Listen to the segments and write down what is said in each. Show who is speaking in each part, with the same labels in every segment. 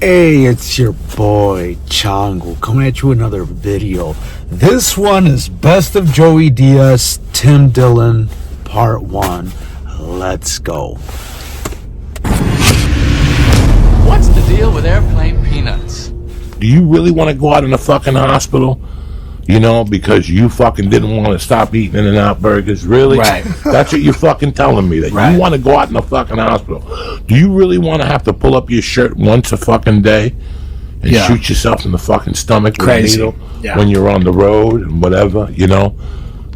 Speaker 1: Hey, it's your boy Chango coming at you with another video. This one is Best of Joey Diaz, Tim Dillon, Part 1. Let's go.
Speaker 2: What's the deal with airplane peanuts?
Speaker 3: Do you really want to go out in the fucking hospital? You know, because you fucking didn't want to stop eating In-N-Out burgers? Really?
Speaker 2: Right.
Speaker 3: That's what you're fucking telling me, that
Speaker 2: Right.
Speaker 3: you want to go out in the fucking hospital. Do you really want to have to pull up your shirt once a fucking day and shoot yourself in the fucking stomach with a needle when you're on the road and whatever, you know?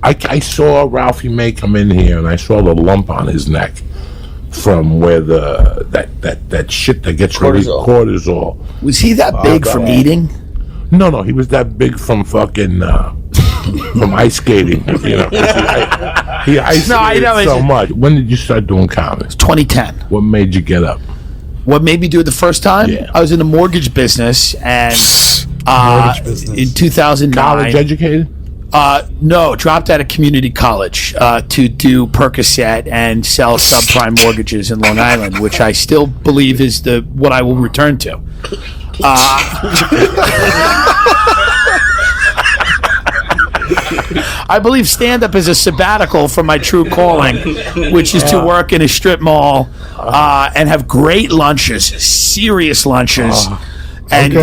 Speaker 3: I saw Ralphie May come in here and I saw the lump on his neck from where that shit that gets cortisol.
Speaker 4: Was he that big from eating?
Speaker 3: No, he was that big from fucking from ice skating. You know, he ice skated so much. When did you start doing comedy?
Speaker 4: 2010.
Speaker 3: What made you get up?
Speaker 4: What made me do it the first time?
Speaker 3: Yeah.
Speaker 4: I was in the mortgage business, and in 2009,
Speaker 3: College educated?
Speaker 4: No, dropped out of community college to do Percocet and sell subprime mortgages in Long Island, which I still believe is what I will return to. I believe stand-up is a sabbatical from my true calling, which is to work in a strip mall and have great lunches, serious lunches. And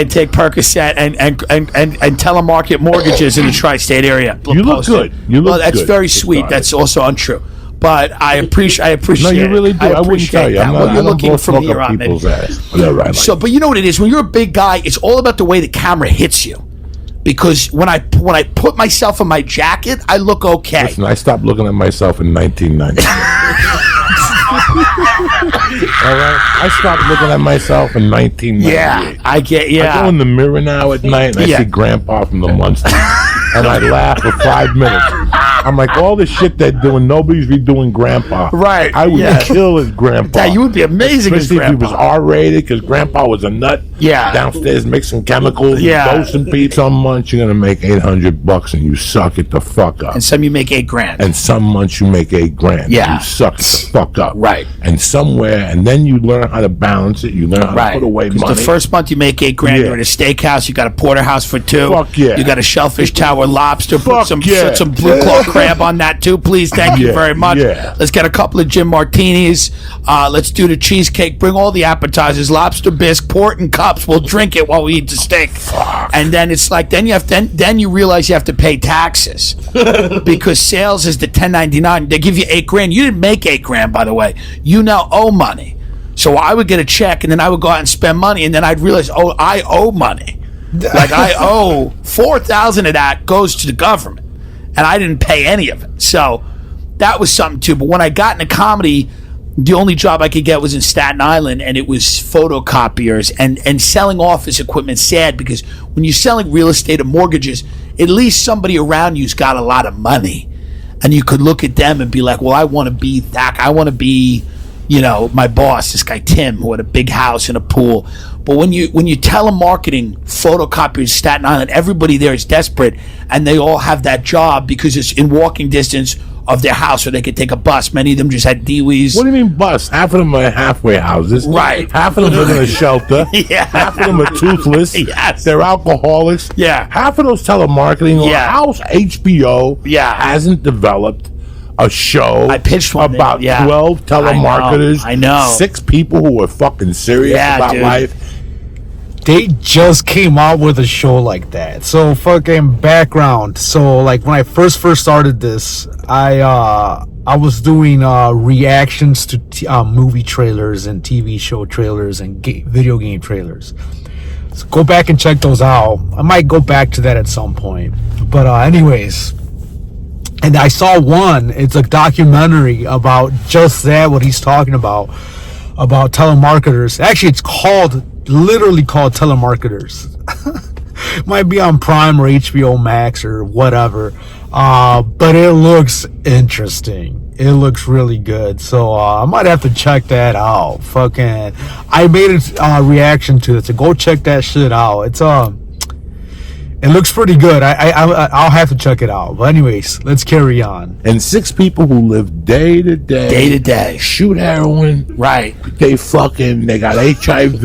Speaker 4: take Percocet and telemarket mortgages in the tri-state area.
Speaker 3: You look good. You look
Speaker 4: that's
Speaker 3: good.
Speaker 4: very sweet. That's also untrue. But I appreciate.
Speaker 3: No, you really do. I wouldn't tell you.
Speaker 4: What you're looking from here on.
Speaker 3: People's ass. Right,
Speaker 4: so, but you know what it is? When you're a big guy, it's all about the way the camera hits you. Because when I put myself in my jacket, I look okay.
Speaker 3: Listen, I stopped looking at myself in 1990. All right, I stopped looking at myself in 1998.
Speaker 4: Yeah, I get. Yeah,
Speaker 3: I go in the mirror now at night and I see Grandpa from the Munsters, and I laugh for 5 minutes. I'm like, all the shit they're doing, nobody's redoing Grandpa.
Speaker 4: Right.
Speaker 3: I would kill his Grandpa.
Speaker 4: Yeah, you would be amazing as
Speaker 3: Especially
Speaker 4: Grandpa.
Speaker 3: if he was R-rated, because Grandpa was a nut.
Speaker 4: Yeah.
Speaker 3: Downstairs mixing chemicals, dosing people. Some months you're gonna make $800 and you suck it the fuck up.
Speaker 4: And some you make $8,000.
Speaker 3: And some months you make $8,000.
Speaker 4: Yeah.
Speaker 3: You suck it the fuck up.
Speaker 4: Right.
Speaker 3: And somewhere, and then you learn how to balance it. You learn how to put away money.
Speaker 4: The first month you make $8,000. You're at a steakhouse. You got a porterhouse for two.
Speaker 3: Fuck yeah.
Speaker 4: You got a shellfish tower lobster.
Speaker 3: Fuck
Speaker 4: Put some blue claw crab on that too, please. Thank you very much.
Speaker 3: Yeah.
Speaker 4: Let's get a couple of gin martinis. Let's do the cheesecake. Bring all the appetizers. Lobster bisque. Pour it in cups. We'll drink it while we eat the steak.
Speaker 3: Fuck.
Speaker 4: And then it's like then you realize you have to pay taxes because sales is the 1099. They give you $8,000. You didn't make $8,000, by the way. You now owe money. So I would get a check, and then I would go out and spend money, and then I'd realize, I owe money. Like I owe $4,000 of that goes to the government, and I didn't pay any of it. So that was something too. But when I got into comedy, the only job I could get was in Staten Island, and it was photocopiers and selling office equipment. Sad, because when you're selling real estate or mortgages, at least somebody around you's got a lot of money, and you could look at them and be like, well, I want to be that. I want to be, you know, my boss, this guy Tim, who had a big house and a pool. But when you telemarketing photocopiers Staten Island, everybody there is desperate, and they all have that job because it's in walking distance of their house, or they could take a bus. Many of them just had DWIs.
Speaker 3: What do you mean bus? Half of them are halfway houses.
Speaker 4: Right.
Speaker 3: Half of them live in a shelter.
Speaker 4: Yeah.
Speaker 3: Half of them are toothless.
Speaker 4: Yes.
Speaker 3: They're alcoholics.
Speaker 4: Yeah.
Speaker 3: Half of those telemarketing. House HBO hasn't developed a show
Speaker 4: I pitched one
Speaker 3: about 12 telemarketers.
Speaker 4: I know.
Speaker 3: 6 people who are fucking serious about life.
Speaker 1: They just came out with a show like that. So fucking background. So like when I first started this, I was doing reactions to movie trailers and TV show trailers and video game trailers. So go back and check those out. I might go back to that at some point. But anyways, and I saw one. It's a documentary about just that, what he's talking about telemarketers. Actually, it's literally called Telemarketers. Might be on Prime or HBO Max or whatever. But it looks interesting. It looks really good. So I might have to check that out. I made a reaction to it. So go check that shit out. It looks pretty good. I'll have to check it out. But anyways, let's carry on.
Speaker 3: And 6 people who live day to day, shoot heroin.
Speaker 4: Right.
Speaker 3: They got HIV.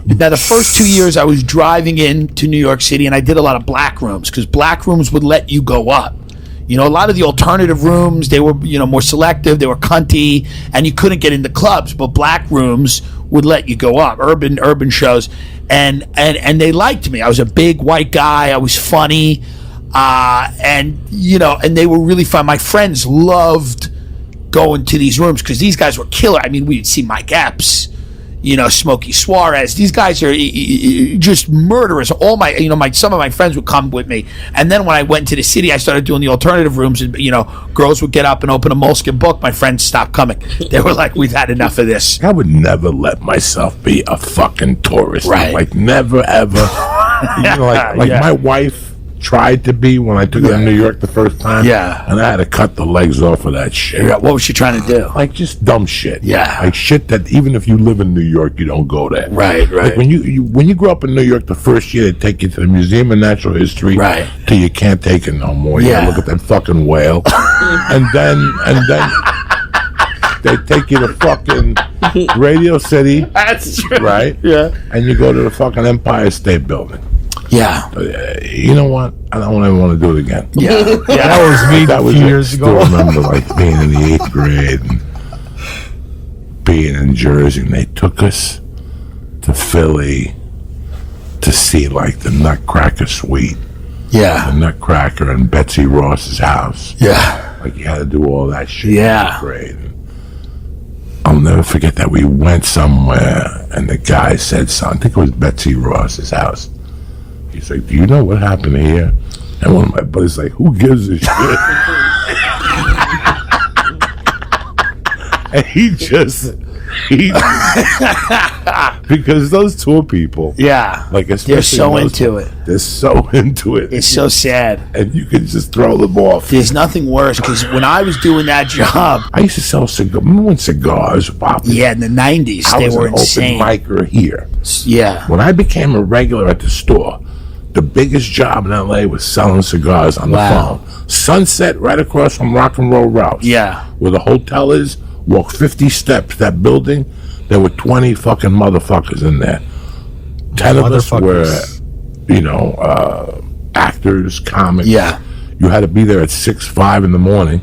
Speaker 4: Now, the first 2 years I was driving into New York City, and I did a lot of black rooms, because black rooms would let you go up. You know, a lot of the alternative rooms, they were, more selective, they were cunty, and you couldn't get into clubs, but black rooms would let you go up, urban shows, and they liked me. I was a big white guy, I was funny, and they were really fun. My friends loved going to these rooms because these guys were killer. I mean, we'd see Mike Epps, Smokey Suarez. These guys are just murderers. All some of my friends would come with me. And then when I went to the city, I started doing the alternative rooms, and girls would get up and open a Moleskine book. My friends stopped coming. They were like, "We've had enough of this."
Speaker 3: I would never let myself be a fucking tourist.
Speaker 4: Right.
Speaker 3: Like never ever. My wife tried to be when I took her to New York the first time.
Speaker 4: Yeah.
Speaker 3: And I had to cut the legs off of that shit.
Speaker 4: Yeah, what was she trying to do?
Speaker 3: Like just dumb shit.
Speaker 4: Yeah.
Speaker 3: Like shit that even if you live in New York, you don't go there.
Speaker 4: Right.
Speaker 3: Like when you grow up in New York, the first year they take you to the Museum of Natural History.
Speaker 4: Right.
Speaker 3: Till you can't take it no more. You gotta look at that fucking whale. and then they take you to fucking Radio City.
Speaker 4: That's true.
Speaker 3: Right?
Speaker 4: Yeah.
Speaker 3: And you go to the fucking Empire State Building.
Speaker 4: Yeah.
Speaker 3: You know what? I don't even want to do it again.
Speaker 4: Yeah.
Speaker 1: That was me a few years ago.
Speaker 3: I still remember being in the 8th grade and being in Jersey, and they took us to Philly to see the Nutcracker Suite.
Speaker 4: Yeah.
Speaker 3: The Nutcracker in Betsy Ross's house.
Speaker 4: Yeah.
Speaker 3: You had to do all that shit.
Speaker 4: Yeah.
Speaker 3: In 8th grade. I'll never forget that we went somewhere and the guy said something. I think it was Betsy Ross's house. He's like, "Do you know what happened here?" And one of my buddies like, "Who gives a shit?" And because those tour people, especially
Speaker 4: they're so into it.
Speaker 3: They're so into it.
Speaker 4: It's so sad.
Speaker 3: And you can just throw them off.
Speaker 4: There's nothing worse, because when I was doing that job,
Speaker 3: I used to sell cigars. Remember when cigars were popular?
Speaker 4: Yeah, in the 90s, they were insane.
Speaker 3: I was an open micer here.
Speaker 4: Yeah.
Speaker 3: When I became a regular at the store, the biggest job in LA was selling cigars on the phone. Sunset, right across from Rock and Roll Ralph's.
Speaker 4: Yeah.
Speaker 3: Where the hotel is, walk 50 steps, that building, there were 20 fucking motherfuckers in there. 10 of us were, actors, comics.
Speaker 4: Yeah.
Speaker 3: You had to be there at 5 in the morning,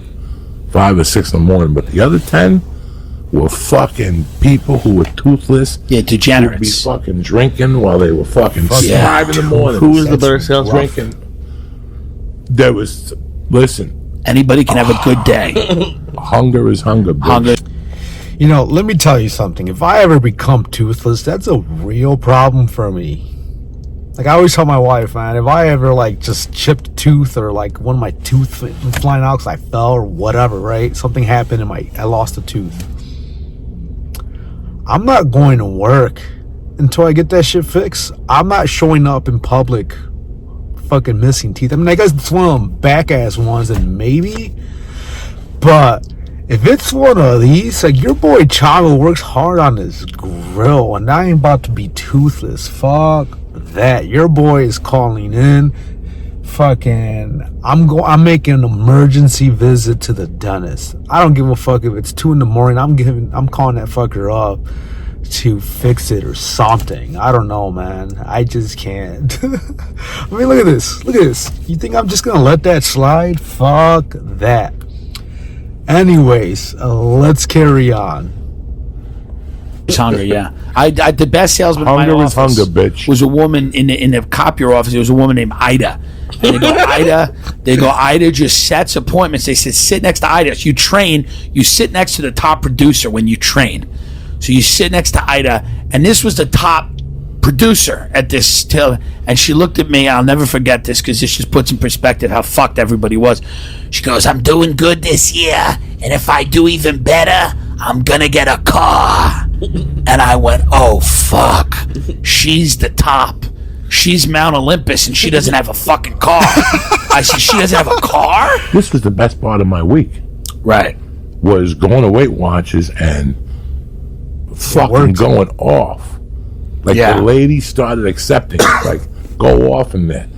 Speaker 3: 5 or 6 in the morning, but the other 10 were fucking people who were toothless.
Speaker 4: Yeah, degenerates.
Speaker 3: Who'd be fucking drinking while they were fucking 5 in the morning.
Speaker 5: Who was the better salesman?
Speaker 3: Drinking. There was, listen.
Speaker 4: Anybody can have a good day.
Speaker 3: Hunger is hunger, bitch.
Speaker 4: Hunger.
Speaker 1: Let me tell you something. If I ever become toothless, that's a real problem for me. I always tell my wife, man, if I ever just chipped a tooth or one of my tooth flying out because I fell or whatever, right? Something happened and I lost a tooth. I'm not going to work until I get that shit fixed. I'm not showing up in public fucking missing teeth. I mean, I guess it's one of them back ass ones and maybe, but if it's one of these, your boy Chavo works hard on his grill and I ain't about to be toothless. Fuck that. Your boy is calling in. Fucking, I'm making an emergency visit to the dentist. I don't give a fuck if it's 2 a.m. I'm calling that fucker up to fix it or something. I don't know, man. I just can't. I mean, look at this. You think I'm just gonna let that slide? Fuck that. Anyways, let's carry on.
Speaker 4: Hunger, yeah. The best salesman
Speaker 3: Hunger
Speaker 4: in my
Speaker 3: is
Speaker 4: office
Speaker 3: hunger, bitch.
Speaker 4: was a woman in the copier office. There was a woman named Ida. And they go, Ida just sets appointments. They said, sit next to Ida. So you sit next to the top producer when you train. So you sit next to Ida, and this was the top producer at this till, and she looked at me. I'll never forget this because this just puts in perspective how fucked everybody was. She goes, "I'm doing good this year, and if I do even better, I'm gonna get a car." And I went, "Oh fuck, she's the top. She's Mount Olympus, and she doesn't have a fucking car." I said, "She doesn't have a car?"
Speaker 3: This was the best part of my week.
Speaker 4: Right.
Speaker 3: Was going to Weight Watchers and fucking going off. The lady started accepting it, go off in there.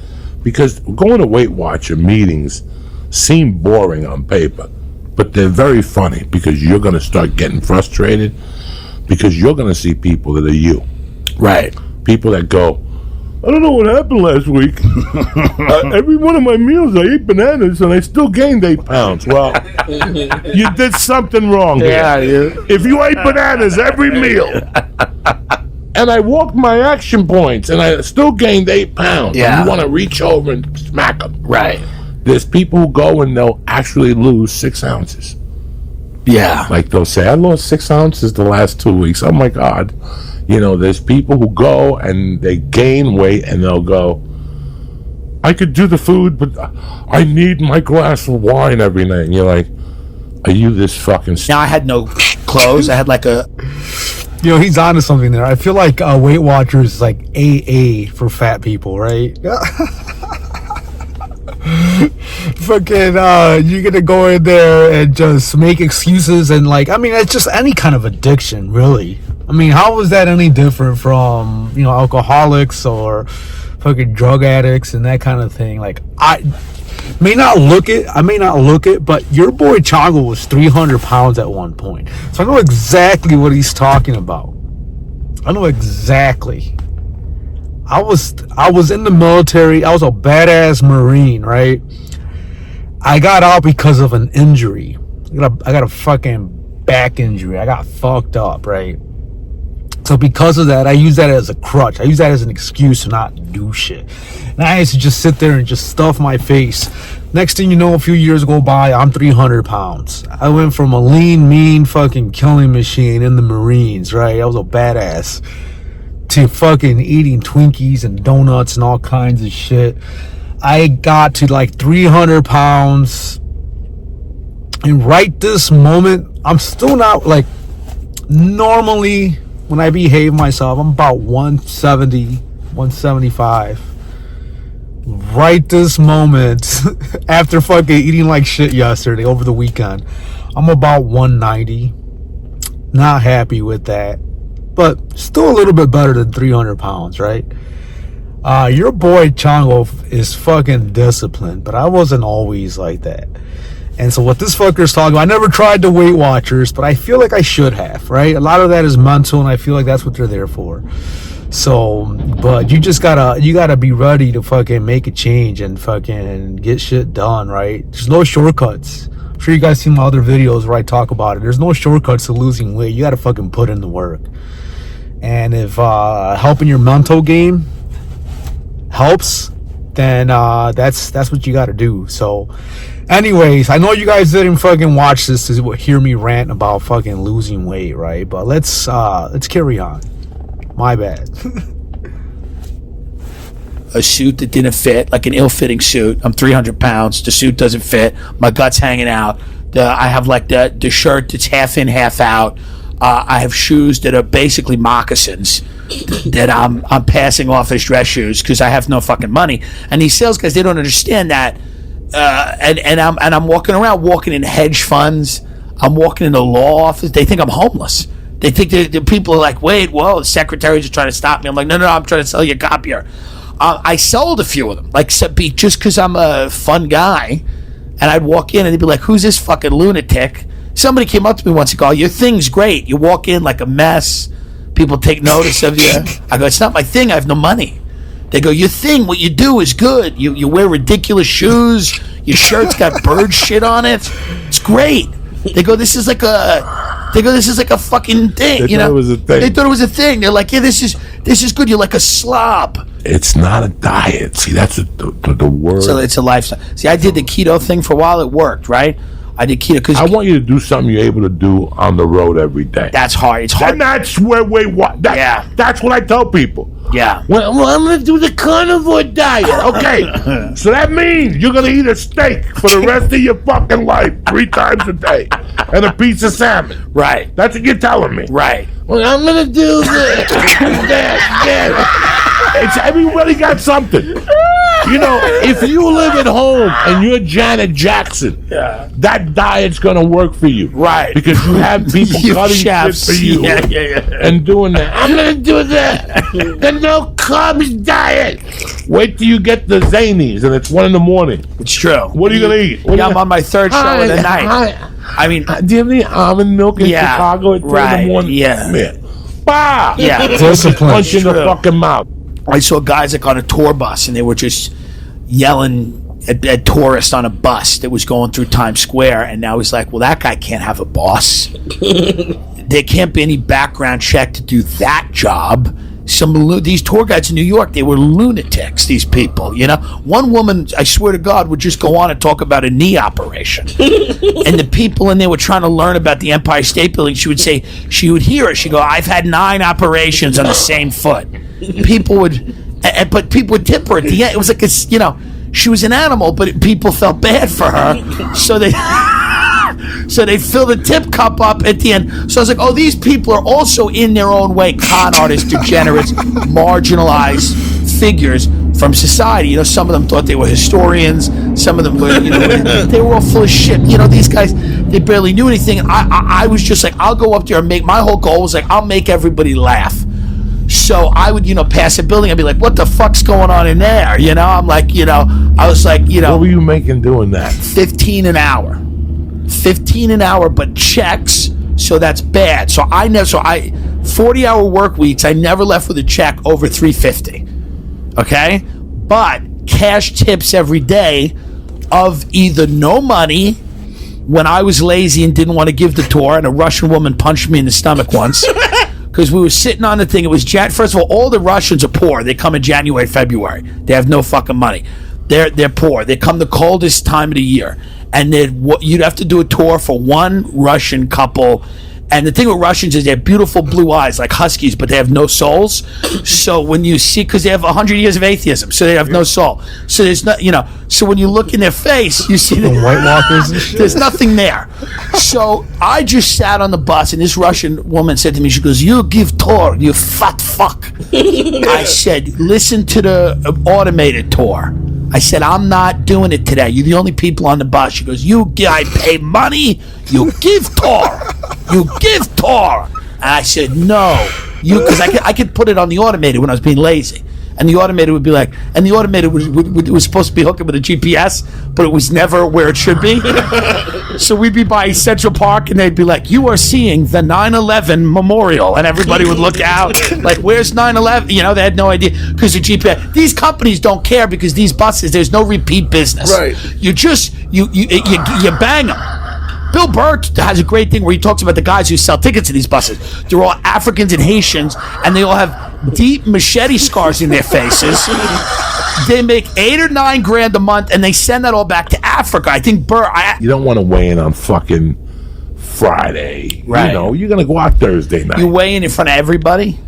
Speaker 3: Because going to Weight Watcher meetings seem boring on paper, but they're very funny because you're going to start getting frustrated because you're going to see people that are you.
Speaker 4: Right.
Speaker 3: People that go, I don't know what happened last week. Every one of my meals I ate bananas and I still gained 8 pounds. Well, you did something wrong here.
Speaker 4: Yeah,
Speaker 3: If you ate bananas every meal and I walked my action points and I still gained 8 pounds,
Speaker 4: yeah.
Speaker 3: You want to reach over and smack them.
Speaker 4: Right.
Speaker 3: There's people who go and they'll actually lose 6 ounces.
Speaker 4: Yeah.
Speaker 3: Like they'll say, I lost 6 ounces the last 2 weeks. Oh my God. You know, there's people who go and they gain weight and they'll go, I could do the food, but I need my glass of wine every night. And you're like, are you this fucking
Speaker 4: Now I had no clothes. I had like a...
Speaker 1: You know, he's onto something there. I feel like Weight Watchers is like AA for fat people, right? Fucking, you're gonna go in there and just make excuses and like, I mean, it's just any kind of addiction, really. I mean, how is that any different from, you know, alcoholics or fucking drug addicts and that kind of thing? Like, I may not look it, but your boy Chongo was 300 pounds at one point. So I know exactly what he's talking about. I know exactly. I was in the military. I was a badass Marine, right? I got out because of an injury. I got a fucking back injury. I got fucked up, right? So because of that, I use that as a crutch. I use that as an excuse to not do shit. And I used to just sit there and just stuff my face. Next thing you know, a few years go by, I'm 300 pounds. I went from a lean, mean fucking killing machine in the Marines, right? I was a badass. To fucking eating Twinkies and donuts and all kinds of shit. I got to like 300 pounds. And right this moment, I'm still not like, normally when I behave myself, I'm about 170, 175. Right this moment, after fucking eating like shit yesterday over the weekend, I'm about 190. Not happy with that. But still a little bit better than 300 pounds, right? Your boy Chongo is fucking disciplined, but I wasn't always like that. And so what this fucker's talking about, I never tried the Weight Watchers, but I feel like I should have, right? A lot of that is mental, and I feel like that's what they're there for. So, but you gotta be ready to fucking make a change and fucking get shit done, right? There's no shortcuts. I'm sure you guys seen my other videos where I talk about it. There's no shortcuts to losing weight. You gotta fucking put in the work. And if helping your mental game helps, then that's what you got to do. So, anyways, I know you guys didn't fucking watch this to hear me rant about fucking losing weight, right? But let's carry on. My bad.
Speaker 4: A suit that didn't fit, like an ill-fitting suit. I'm 300 pounds. The suit doesn't fit. My gut's hanging out. I have like the shirt that's half in, half out. I have shoes that are basically moccasins that I'm passing off as dress shoes because I have no fucking money. And these sales guys, they don't understand that. And I'm walking in hedge funds. I'm walking in the law office. They think I'm homeless. They think the people are like, wait, whoa, the secretaries are trying to stop me. I'm like, no, I'm trying to sell you a copier. I sold a few of them, like just because I'm a fun guy. And I'd walk in and they'd be like, who's this fucking lunatic? Somebody came up to me once and go, your thing's great. You walk in like a mess. People take notice of you. I go, it's not my thing. I have no money. They go, your thing, what you do is good. You wear ridiculous shoes. Your shirt's got bird shit on it. It's great. They go, this is like a fucking thing.
Speaker 3: They thought it was a thing.
Speaker 4: They thought it was a thing. They're like, yeah, this is good. You're like a slob.
Speaker 3: It's not a diet. See, that's the word.
Speaker 4: So it's a lifestyle. See, I did the keto thing for a while. It worked, right? I did keto because
Speaker 3: I want you to do something you're able to do on the road every day.
Speaker 4: That's hard. It's hard.
Speaker 3: And that's where that's what I tell people.
Speaker 4: Yeah.
Speaker 3: Well, I'm going to do the carnivore diet. Okay. So that means you're going to eat a steak for the rest of your fucking life 3 times a day and a piece of salmon.
Speaker 4: Right.
Speaker 3: That's what you're telling me.
Speaker 4: Right.
Speaker 3: Well, I'm going to do this. It's everybody got something. You know, if you live at home and you're Janet Jackson, that diet's gonna work for you,
Speaker 4: right?
Speaker 3: Because you have people cutting
Speaker 4: chefs
Speaker 3: shit for you, and doing that. I'm gonna do the no carbs diet. Wait till you get the Zanies, and it's 1 a.m.
Speaker 4: It's true.
Speaker 3: What are you gonna eat?
Speaker 4: I'm on my third show of the night. I mean,
Speaker 3: do you have any almond milk in Chicago at 3 a.m?
Speaker 4: Yeah.
Speaker 3: Bah!
Speaker 4: Yeah.
Speaker 1: Discipline.
Speaker 3: Punch in the fucking mouth.
Speaker 4: I saw guys like on a tour bus, and they were just yelling at tourists on a bus that was going through Times Square. And now he's like, well, that guy can't have a boss. There can't be any background check to do that job. These tour guides in New York, they were lunatics, these people, you know. One woman, I swear to God, would just go on and talk about a knee operation. And the people in there were trying to learn about the Empire State Building. She would hear it. She'd go, I've had 9 operations on the same foot. People would tip her at the end. It was like, she was an animal, but people felt bad for her. So they fill the tip cup up at the end. So I was like, oh, these people are also in their own way con artists, degenerates, marginalized figures from society. You know, some of them thought they were historians. Some of them were, they were all full of shit. You know, these guys, they barely knew anything. And I was just like, I'll go up there and my whole goal was like, I'll make everybody laugh. So I would, pass a building and be like, what the fuck's going on in there? I'm like, I was like,
Speaker 3: What were you making doing that?
Speaker 4: 15 an hour. 15 an hour, but checks, so that's bad. So 40-hour work weeks, I never left with a check over $350. Okay? But cash tips every day of either no money when I was lazy and didn't want to give the tour, and a Russian woman punched me in the stomach once. Because we were sitting on the thing. It was first of all the Russians are poor. They come in January, February. They have no fucking money. They're poor. They come the coldest time of the year. And then you'd have to do a tour for one Russian couple. And the thing with Russians is they have beautiful blue eyes like huskies, but they have no souls. So when you see, because they have 100 years of atheism, so they have no soul. So there's not, so when you look in their face, you see the
Speaker 1: White Walkers and shit.
Speaker 4: There's nothing there. So I just sat on the bus, and this Russian woman said to me, she goes, you give tour, you fat fuck. I said, listen to the automated tour. I said, I'm not doing it today. You're the only people on the bus. She goes, I pay money. You give tour. You give tour. And I said, no. Because I could put it on the automated when I was being lazy. And the automated would be like, and the automated was supposed to be hooked up with a GPS, but it was never where it should be. So we'd be by Central Park, and they'd be like, you are seeing the 9/11 memorial. And everybody would look out, like, where's 9/11? They had no idea, because the GPS. These companies don't care, because these buses, there's no repeat business.
Speaker 3: Right.
Speaker 4: You just, you bang them. Bill Burr has a great thing where he talks about the guys who sell tickets to these buses. They're all Africans and Haitians, and they all have deep machete scars in their faces. They make $8 or $9 grand a month, and they send that all back to Africa. I think Burr.
Speaker 3: You don't want to weigh in on fucking Friday.
Speaker 4: Right.
Speaker 3: You're gonna go out Thursday night.
Speaker 4: You weigh in front of everybody?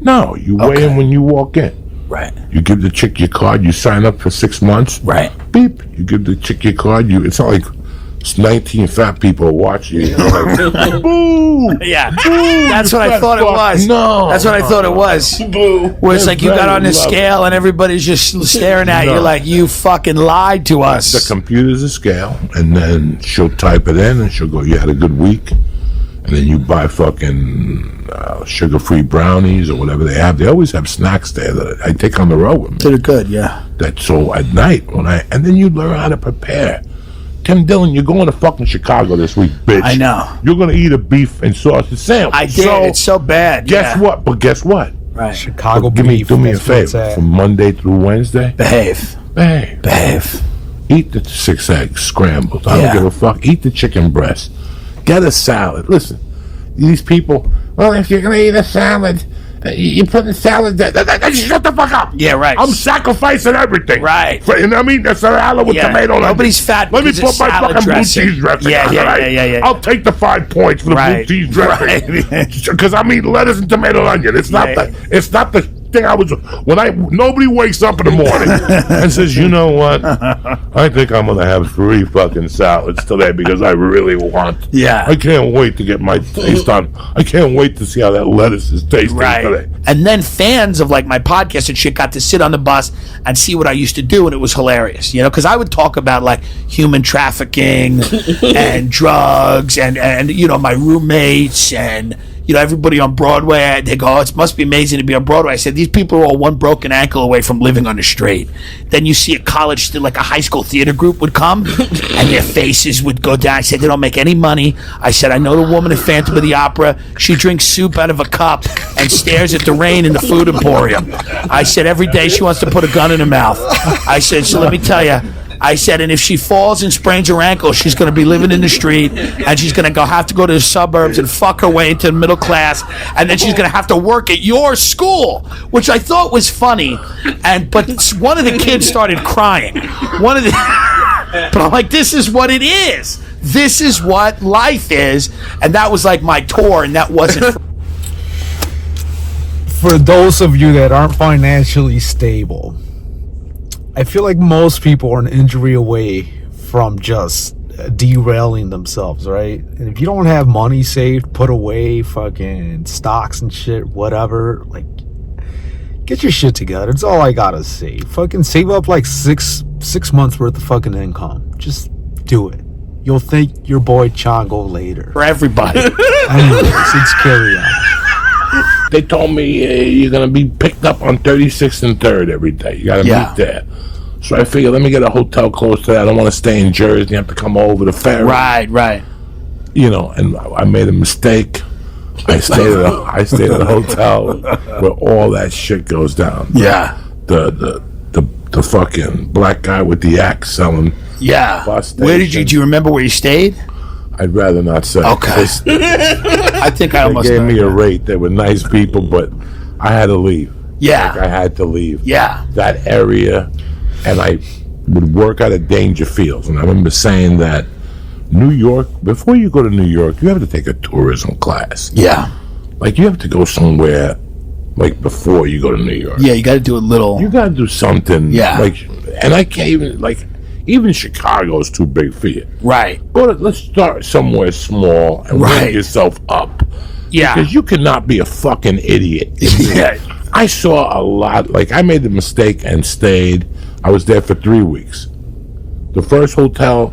Speaker 3: No, you weigh in when you walk in.
Speaker 4: Right.
Speaker 3: You give the chick your card. You sign up for 6 months.
Speaker 4: Right.
Speaker 3: Beep. You give the chick your card. It's not like. It's 19 fat people watching you. Like, boo!
Speaker 4: Yeah,
Speaker 3: boo,
Speaker 4: that's what I thought it was.
Speaker 3: No,
Speaker 4: that's what I thought it was.
Speaker 3: Boo!
Speaker 4: Where it's like you got on the scale and everybody's just staring at you like you fucking lied to us.
Speaker 3: The computer's a scale, and then she'll type it in, and she'll go, "You had a good week," and then you buy fucking sugar-free brownies or whatever they have. They always have snacks there that I take on the road with me.
Speaker 4: They're good, yeah.
Speaker 3: That's so at night and then you learn how to prepare. Tim Dillon, you're going to fucking Chicago this week, bitch.
Speaker 4: I know.
Speaker 3: You're going to eat a beef and sausage sandwich.
Speaker 4: I did. It's so bad.
Speaker 3: Guess what? But guess what?
Speaker 4: Right.
Speaker 1: Chicago
Speaker 3: beef. Do me a
Speaker 1: that's
Speaker 3: favor. From Monday through Wednesday.
Speaker 4: Behave.
Speaker 3: Eat the 6 eggs scrambled. I don't give a fuck. Eat the chicken breast. Get a salad. Listen, these people, well, if you're going to eat a salad, you put the salad there. Shut the fuck up.
Speaker 4: Yeah, right.
Speaker 3: I'm sacrificing everything.
Speaker 4: Right.
Speaker 3: You know what I mean? That's salad with tomato.
Speaker 4: Nobody's fat.
Speaker 3: Let me put my fucking blue cheese dressing.
Speaker 4: Yeah.
Speaker 3: I'll take the 5 points for the blue cheese dressing. Because I mean lettuce and tomato and onion. It's not the thing nobody wakes up in the morning and says, you know what? I think I'm gonna have 3 fucking salads today because I really want.
Speaker 4: Yeah.
Speaker 3: I can't wait to get my taste on. I can't wait to see how that lettuce is tasting today.
Speaker 4: And then fans of like my podcast and shit got to sit on the bus and see what I used to do, and it was hilarious, you know, because I would talk about like human trafficking and drugs and you know, my roommates and, you know, everybody on Broadway. They go, oh, it must be amazing to be on Broadway. I said, these people are all one broken ankle away from living on the street. Then you see a college, like a high school theater group would come and their faces would go down. I said, they don't make any money. I said, I know the woman at Phantom of the Opera. She drinks soup out of a cup and stares at the rain in the food emporium. I said, every day she wants to put a gun in her mouth. I said, so let me tell you, I said, and if she falls and sprains her ankle, she's going to be living in the street, and she's going to have to go to the suburbs and fuck her way into the middle class, and then she's going to have to work at your school, which I thought was funny. But one of the kids started crying. But I'm like, this is what it is. This is what life is, and that was like my tour, and that wasn't.
Speaker 1: For those of you that aren't financially stable, I feel like most people are an injury away from just derailing themselves, right? And if you don't have money saved, put away, fucking stocks and shit, whatever, like, get your shit together. It's all I gotta say. Fucking save up like six months worth of fucking income. Just do it. You'll thank your boy Chongo later.
Speaker 4: For everybody.
Speaker 1: Anyways, it's carry on.
Speaker 3: They told me you're going to be picked up on 36th and 3rd every day. You got to meet there. So I figured, let me get a hotel close to that. I don't want to stay in Jersey. You have to come over the ferry.
Speaker 4: Right.
Speaker 3: You know, and I made a mistake. I stayed at a hotel where all that shit goes down.
Speaker 4: Yeah.
Speaker 3: The fucking black guy with the axe selling.
Speaker 4: Yeah.
Speaker 3: Bus
Speaker 4: Where did you? Do you remember where you stayed?
Speaker 3: I'd rather not say.
Speaker 4: Okay. I think I almost
Speaker 3: gave me a rate. They were nice people, but I had to leave.
Speaker 4: Yeah.
Speaker 3: Like I had to leave.
Speaker 4: Yeah.
Speaker 3: That area, and I would work out of Dangerfields. And I remember saying that New York, before you go to New York, you have to take a tourism class.
Speaker 4: Yeah.
Speaker 3: Like, you have to go somewhere, like, before you go to New York.
Speaker 4: Yeah, you got to do a little.
Speaker 3: You got to do something.
Speaker 4: Yeah.
Speaker 3: Like, and I can't even, like, even Chicago's too big for you.
Speaker 4: Right.
Speaker 3: Let's start somewhere small and work yourself up.
Speaker 4: Yeah.
Speaker 3: Because you cannot be a fucking idiot.
Speaker 4: Yeah.
Speaker 3: I saw a lot. Like, I made the mistake and stayed. I was there for 3 weeks. The first hotel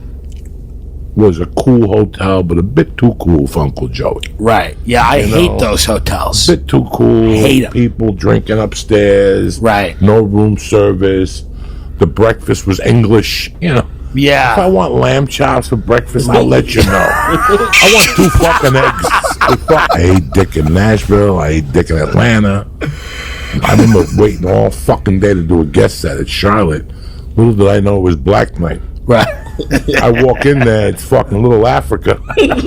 Speaker 3: was a cool hotel, but a bit too cool for Uncle Joey.
Speaker 4: Right. Yeah, I hate those hotels.
Speaker 3: A bit too cool.
Speaker 4: Hate 'em.
Speaker 3: People drinking upstairs.
Speaker 4: Right.
Speaker 3: No room service. The breakfast was English, you know.
Speaker 4: Yeah.
Speaker 3: If I want lamb chops for breakfast, I'll let you know. I want 2 fucking eggs. I ate dick in Nashville. I ate dick in Atlanta. I remember waiting all fucking day to do a guest set at Charlotte. Little did I know it was Black Night.
Speaker 4: Right.
Speaker 3: I walk in there, it's fucking Little Africa.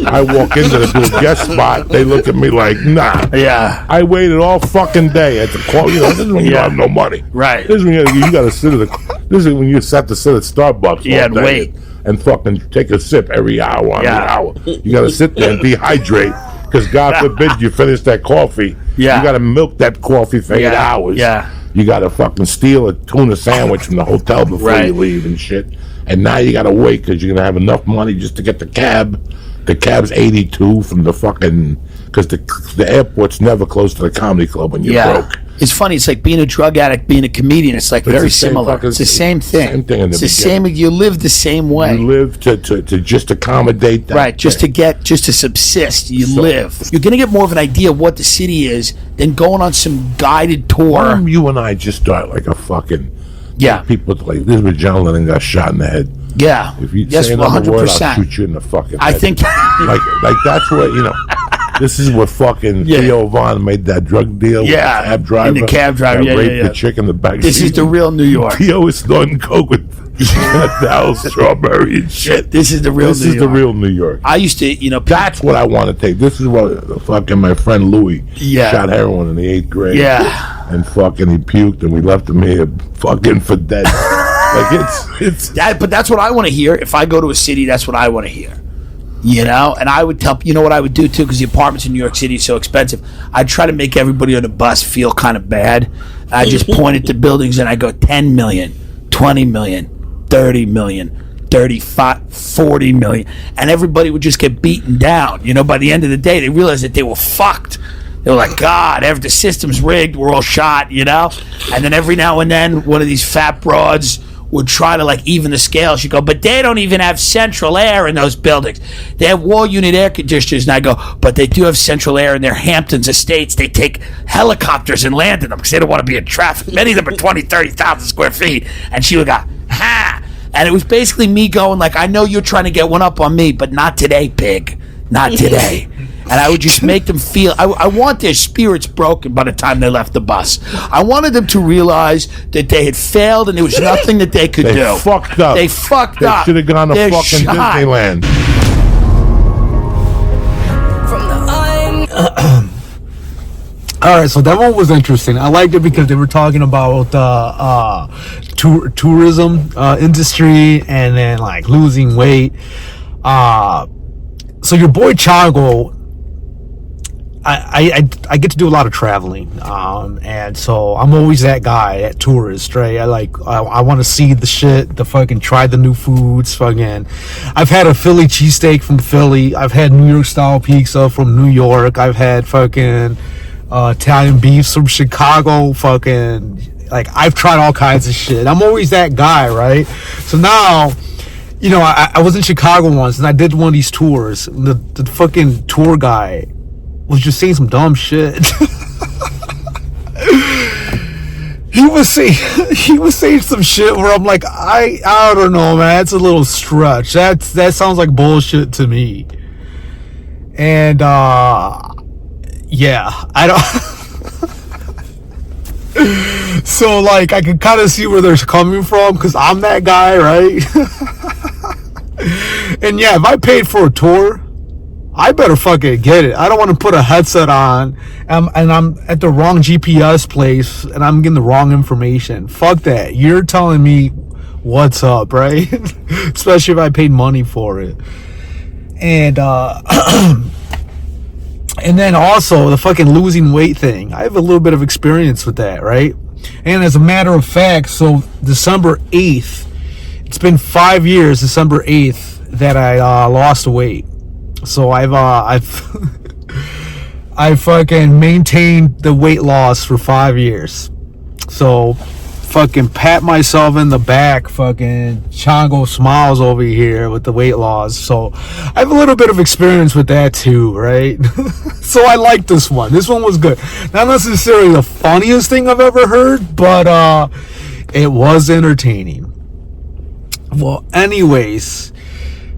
Speaker 3: I walk in there to do a guest spot. They look at me like, nah.
Speaker 4: Yeah.
Speaker 3: I waited all fucking day at the call. You know, this is when you don't have no money.
Speaker 4: Right.
Speaker 3: This is when you got to sit at this is when you have to sit at Starbucks.
Speaker 4: Yeah, and wait.
Speaker 3: And fucking take a sip every hour on the hour. You got to sit there and dehydrate because God forbid you finish that coffee.
Speaker 4: Yeah.
Speaker 3: You got to milk that coffee for 8 hours.
Speaker 4: Yeah.
Speaker 3: You got to fucking steal a tuna sandwich from the hotel before you leave and shit. And now you got to wait because you're going to have enough money just to get the cab. The cab's 82 from the fucking... Because the airport's never close to the comedy club when you're broke.
Speaker 4: It's funny. It's like being a drug addict, being a comedian. It's like very similar. It's the same thing.
Speaker 3: Same thing in the
Speaker 4: It's the same. You live the same way.
Speaker 3: You live to just accommodate that.
Speaker 4: Right, just to subsist. You live. You're going to get more of an idea of what the city is than going on some guided tour.
Speaker 3: Why don't you and I just start like a fucking...
Speaker 4: Yeah.
Speaker 3: People like, this is where John Lennon got shot in the head.
Speaker 4: Yeah.
Speaker 3: If you
Speaker 4: yes,
Speaker 3: say another
Speaker 4: 100%.
Speaker 3: word, I'll shoot you in the fucking head.
Speaker 4: I think...
Speaker 3: like that's what, you know... This is what fucking Theo Vaughn made that drug deal with the cab driver.
Speaker 4: In the cab driver,
Speaker 3: raped the chick in the back
Speaker 4: This
Speaker 3: seat.
Speaker 4: is the real New York.
Speaker 3: Theo is snorting coke with Al Strawberry and shit.
Speaker 4: This is the real New York.
Speaker 3: This is the real New York.
Speaker 4: I used to, you know...
Speaker 3: That's what I want to take. This is what fucking my friend Louis shot heroin in the 8th grade.
Speaker 4: Yeah.
Speaker 3: And fucking he puked and we left him here fucking for dead. Like it's...
Speaker 4: But that's what I want to hear. If I go to a city, that's what I want to hear. You know, and I would tell, you know what I would do too, because the apartments in New York City are so expensive. I'd try to make everybody on the bus feel kind of bad. I just point at the buildings and I go 10 million, 20 million, 30 million, 35, 40 million. And everybody would just get beaten down. You know, by the end of the day, they realized that they were fucked. They were like, God, the system's rigged. We're all shot, you know? And then every now and then, one of these fat broads would try to like even the scale. She'd go, but they don't even have central air in those buildings. They have wall unit air conditioners. And I go, but they do have central air in their Hamptons estates. They take helicopters and land in them because they don't want to be in traffic. Many of them are 20, 30,000 square feet. And she would go, ha. And it was basically me going like, I know you're trying to get one up on me, but not today, pig. Not today. And I would just make them feel, I want their spirits broken by the time they left the bus. I wanted them to realize that they had failed and there was nothing that they could do.
Speaker 3: They fucked up.
Speaker 4: They fucked
Speaker 3: They
Speaker 4: up.
Speaker 3: should have gone to
Speaker 4: They're
Speaker 3: fucking
Speaker 4: shot.
Speaker 3: Disneyland.
Speaker 1: All right, so that one was interesting. I liked it because they were talking about tourism industry and then like losing weight. So your boy Chago, I get to do a lot of traveling, and so I'm always that guy, that tourist, right? I want to see the shit, try the new foods, I've had a Philly cheesesteak from Philly, I've had New York style pizza from New York, I've had Italian beef from Chicago, I've tried all kinds of shit. I'm always that guy, right? So now, you know, I was in Chicago once and I did one of these tours. The fucking tour guy was just saying some dumb shit. he was saying some shit where I'm like, I don't know, man. It's a little stretch. That sounds like bullshit to me. And yeah, I don't. So like I can kind of see where they're coming from because I'm that guy, right? And yeah, if I paid for a tour, I better fucking get it. I don't want to put a headset on and I'm at the wrong GPS place and I'm getting the wrong information. Fuck that. You're telling me what's up, right? Especially if I paid money for it. And and then also the fucking losing weight thing. I have a little bit of experience with that, right? And as a matter of fact, so December 8th, it's been 5 years, December 8th, that I lost weight. So I've I fucking maintained the weight loss for 5 years. So fucking pat myself in the back, fucking Chongo smiles over here with the weight loss. So I have a little bit of experience with that too, right? So I like this one. This one was good. Not necessarily the funniest thing I've ever heard, but it was entertaining. Well, anyways,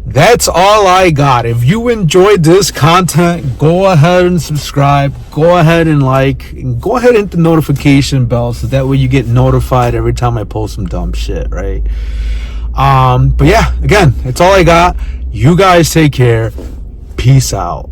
Speaker 1: that's all I got. If you enjoyed this content, go ahead and subscribe. Go ahead and like. And go ahead and hit the notification bell so that way you get notified every time I post some dumb shit, right? But yeah, again, that's all I got. You guys take care. Peace out.